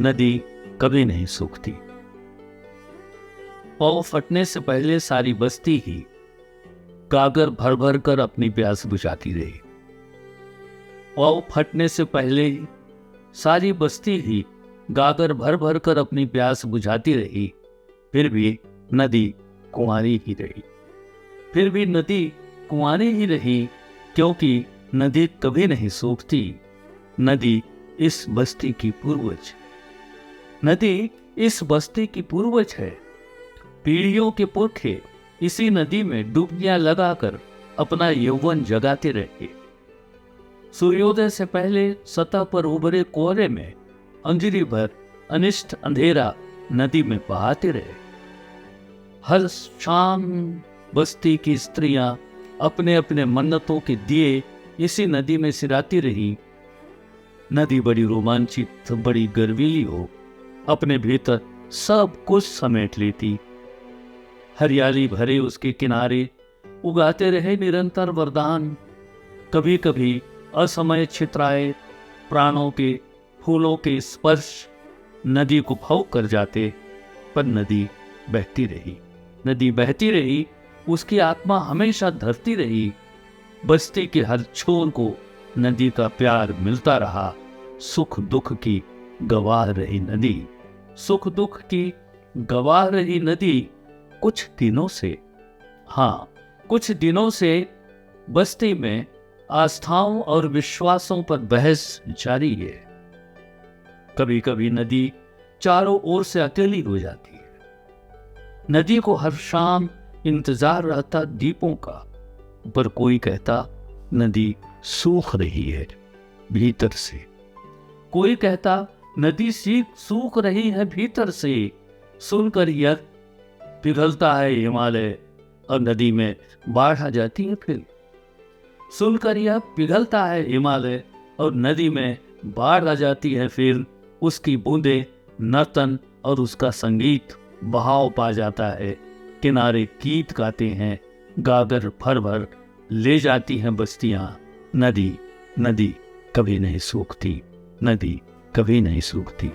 नदी कभी नहीं सूखती। पाँव फटने से पहले सारी बस्ती ही गागर भर भर कर अपनी प्यास बुझाती रही। पाँव फटने से पहले ही सारी बस्ती ही गागर भर भर कर अपनी प्यास बुझाती रही, फिर भी नदी कुंवारी ही रही। फिर भी नदी कुंवारी ही रही, क्योंकि नदी कभी नहीं सूखती। नदी इस बस्ती की पूर्वज, नदी इस बस्ती की पूर्वज है। पीढ़ियों के पुरखे इसी नदी में डुबकियां लगाकर अपना यौवन जगाते रहे। सूर्योदय से पहले सतह पर उभरे कोहरे में अंजलि भर अनिष्ट अंधेरा नदी में बहाते रहे। हर शाम बस्ती की स्त्रियां अपने अपने मन्नतों के दिए इसी नदी में सिराती रही। नदी बड़ी रोमांचित, बड़ी गर्वीली हो, अपने भीतर सब कुछ समेट लेती। हरियाली भरे उसके किनारे उगाते रहे निरंतर वरदान। कभी कभी असमय छितराए प्राणों के फूलों के स्पर्श नदी को भावुक कर जाते, पर नदी बहती रही। नदी बहती रही, उसकी आत्मा हमेशा धरती रही। बस्ती के हर छोर को नदी का प्यार मिलता रहा। सुख दुख की गवाह रही नदी, सुख दुख की गवाह रही नदी। कुछ दिनों से, कुछ दिनों से बस्ती में आस्थाओं और विश्वासों पर बहस जारी है। कभी कभी नदी चारों ओर से अकेली हो जाती है। नदी को हर शाम इंतजार रहता दीपों का, पर कोई कहता नदी सूख रही है भीतर से। कोई कहता नदी सूख रही है भीतर से। सुनकर यह पिघलता है हिमालय और नदी में बाढ़ आ जाती है। फिर सुनकर यह पिघलता है हिमालय और नदी में बाढ़ आ जाती है। फिर उसकी बूंदे नर्तन और उसका संगीत बहाव पा जाता है। किनारे गीत गाते हैं, गागर भर भर ले जाती हैं बस्तियां। नदी कभी नहीं सूखती, नदी कभी नहीं सूखती।